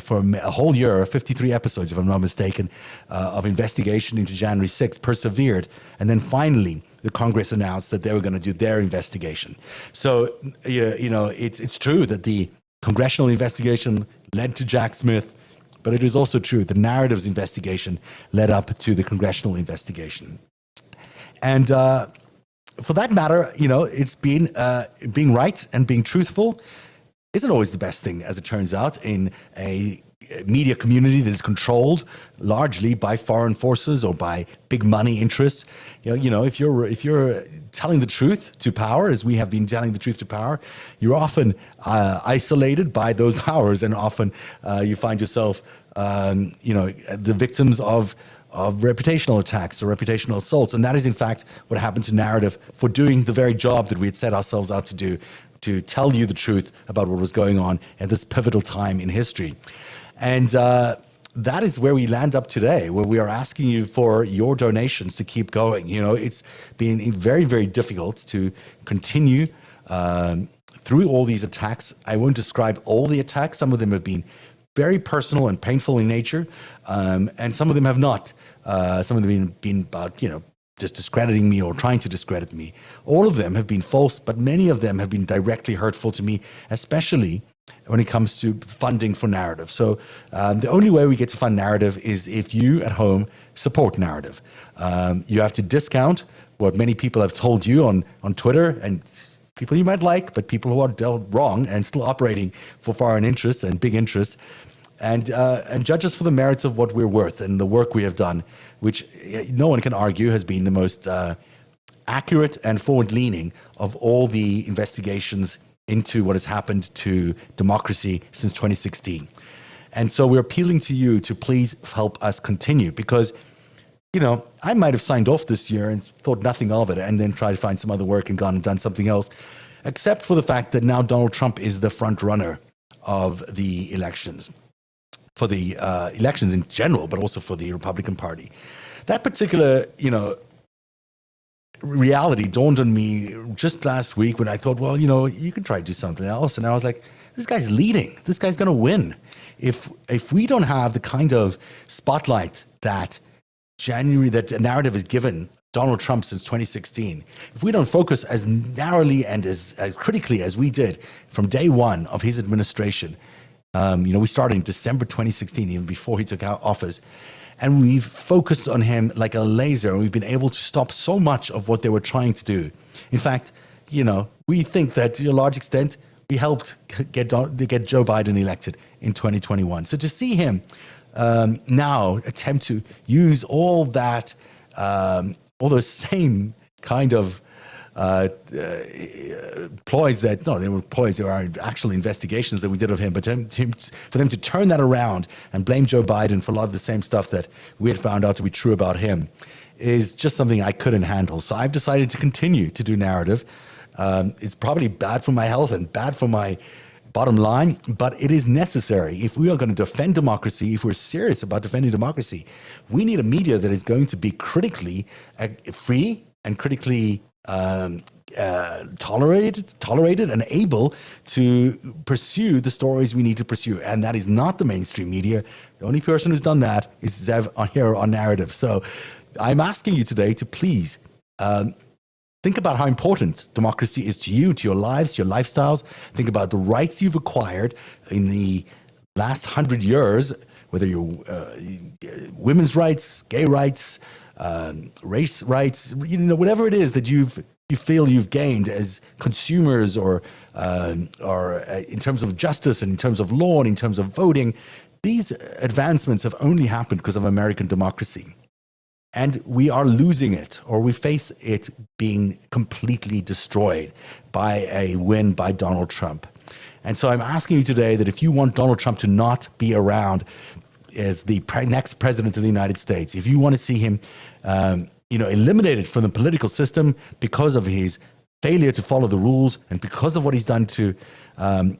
for a whole year, 53 episodes, if I'm not mistaken, of investigation into January 6th persevered. And then finally, the Congress announced that they were going to do their investigation. So, it's true that the congressional investigation led to Jack Smith, but it is also true the narratives investigation led up to the congressional investigation. And for that matter, it's been being right and being truthful isn't always the best thing, as it turns out, in a media community that is controlled largely by foreign forces or by big money interests. If you're telling the truth to power, as we have been telling the truth to power, you're often isolated by those powers, and often you find yourself, the victims of reputational attacks or reputational assaults. And that is, in fact, what happened to Narrative for doing the very job that we had set ourselves out to do, to tell you the truth about what was going on at this pivotal time in history. And that is where we land up today, where we are asking you for your donations to keep going. It's been very, very difficult to continue through all these attacks. I won't describe all the attacks. Some of them have been very personal and painful in nature, and some of them have not. Some of them have been about, just discrediting me or trying to discredit me. All of them have been false, but many of them have been directly hurtful to me, especially when it comes to funding for Narrative. So the only way we get to fund Narrative is if you at home support Narrative. You have to discount what many people have told you on Twitter, and people you might like, but people who are dealt wrong and still operating for foreign interests and big interests, and judge us for the merits of what we're worth and the work we have done, which no one can argue has been the most accurate and forward-leaning of all the investigations into what has happened to democracy since 2016. And so we're appealing to you to please help us continue, because I might have signed off this year and thought nothing of it, and then tried to find some other work and gone and done something else, except for the fact that now Donald Trump is the front runner of the elections, for the elections in general, but also for the Republican Party. That particular, reality dawned on me just last week when I thought, well, you can try to do something else. And I was like, this guy's leading. This guy's going to win. If we don't have the kind of spotlight that Narrative has given Donald Trump since 2016, if we don't focus as narrowly and as critically as we did from day one of his administration, we started in December 2016, even before he took out office, and we've focused on him like a laser, and we've been able to stop so much of what they were trying to do. In fact, we think that to a large extent, we helped get Joe Biden elected in 2021. So to see him now attempt to use all that, all those same kind of ploys they were ploys, there are actual investigations that we did of him, but for them to turn that around and blame Joe Biden for a lot of the same stuff that we had found out to be true about him is just something I couldn't handle. So I've decided to continue to do Narrative. It's probably bad for my health and bad for my bottom line, but it is necessary. If we are going to defend democracy, if we're serious about defending democracy, we need a media that is going to be critically free and critically tolerated and able to pursue the stories we need to pursue. And that is not the mainstream media. The only person who's done that is Zev here on Narrative. So I'm asking you today to please think about how important democracy is to you, to your lives, your lifestyles. Think about the rights you've acquired in the last 100 years, whether you're women's rights, gay rights, race rights, whatever it is that you feel you've gained as consumers, or in terms of justice and in terms of law and in terms of voting. These advancements have only happened because of American democracy. And we are losing it, or we face it being completely destroyed by a win by Donald Trump. And so I'm asking you today that if you want Donald Trump to not be around as the next president of the United States, if you want to see him eliminated from the political system because of his failure to follow the rules and because of what he's done to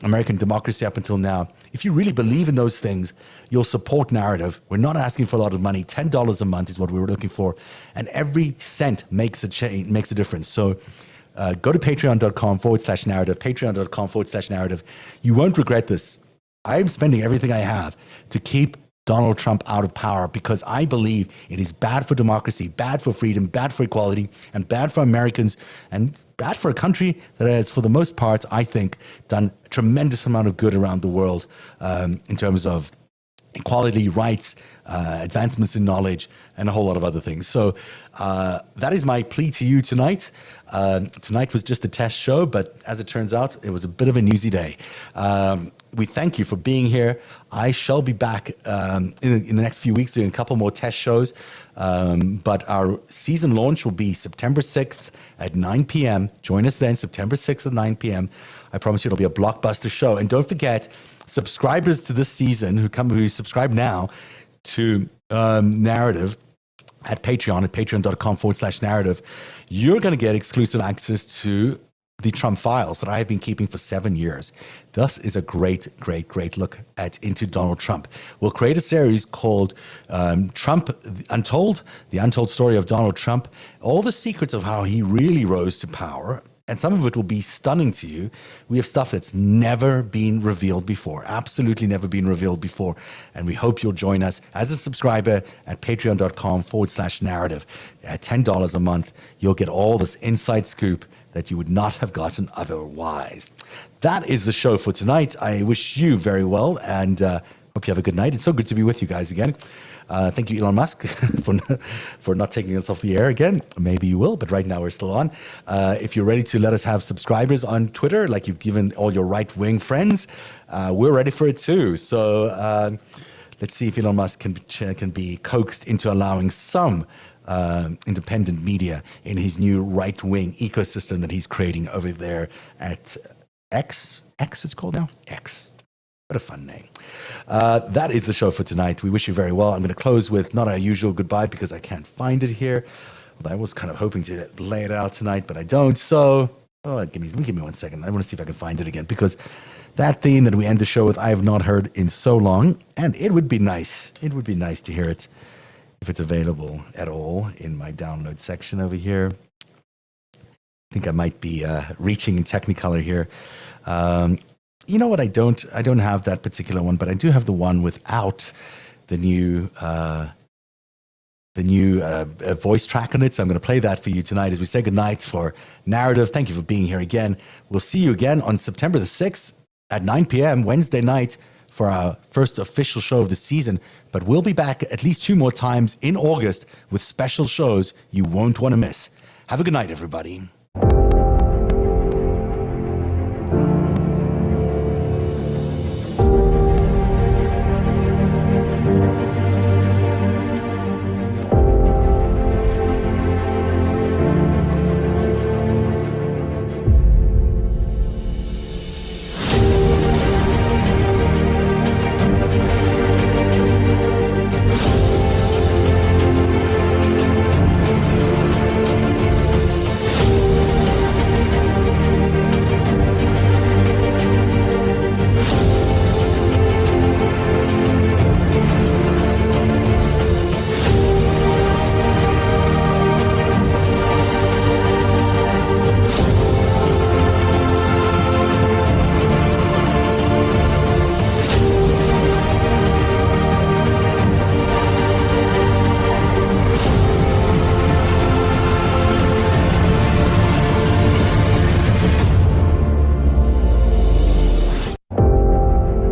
American democracy up until now, if you really believe in those things, you'll support Narrative. We're not asking for a lot of money. $10 a month is what we were looking for. And every cent makes a change, makes a difference. So go to patreon.com/narrative, patreon.com/narrative. You won't regret this. I'm spending everything I have to keep Donald Trump out of power, because I believe it is bad for democracy, bad for freedom, bad for equality, and bad for Americans, and bad for a country that has, for the most part, I think, done a tremendous amount of good around the world in terms of equality, rights, advancements in knowledge, and a whole lot of other things. So that is my plea to you tonight. Tonight was just a test show, but as it turns out, it was a bit of a newsy day. We thank you for being here. I shall be back in the next few weeks doing a couple more test shows. But our season launch will be September 6th at 9 p.m. Join us then, September 6th at 9 p.m. I promise you it'll be a blockbuster show. And don't forget, subscribers to this season who subscribe now to Narrative at patreon.com/narrative, you're going to get exclusive access to the Trump files that I have been keeping for 7 years. This is a great look into Donald Trump. We'll create a series called Trump Untold, the untold story of Donald Trump, all the secrets of how he really rose to power. And some of it will be stunning to you. We have stuff that's never been revealed before, absolutely never been revealed before. And we hope you'll join us as a subscriber at patreon.com/narrative. At $10 a month, you'll get all this inside scoop that you would not have gotten otherwise. That is the show for tonight. I wish you very well and hope you have a good night. It's so good to be with you guys again. Thank you, Elon Musk, for not taking us off the air again. Maybe you will, but right now we're still on. If you're ready to let us have subscribers on Twitter, like you've given all your right-wing friends, we're ready for it too. So let's see if Elon Musk can be coaxed into allowing some independent media in his new right-wing ecosystem that he's creating over there at X. X it's called now? X. What a fun name. That is the show for tonight. We wish you very well. I'm going to close with not our usual goodbye because I can't find it here. I was kind of hoping to lay it out tonight, but I don't. So, give me 1 second. I want to see if I can find it again because that theme that we end the show with, I have not heard in so long, and it would be nice. It would be nice to hear it if it's available at all in my download section over here. I think I might be reaching in Technicolor here. You know what? I don't have that particular one, but I do have the one without the new voice track on it. So I'm going to play that for you tonight as we say goodnight for Narrative. Thank you for being here again. We'll see you again on September the 6th at 9 p.m. Wednesday night for our first official show of the season. But we'll be back at least 2 more times in August with special shows you won't want to miss. Have a good night, everybody.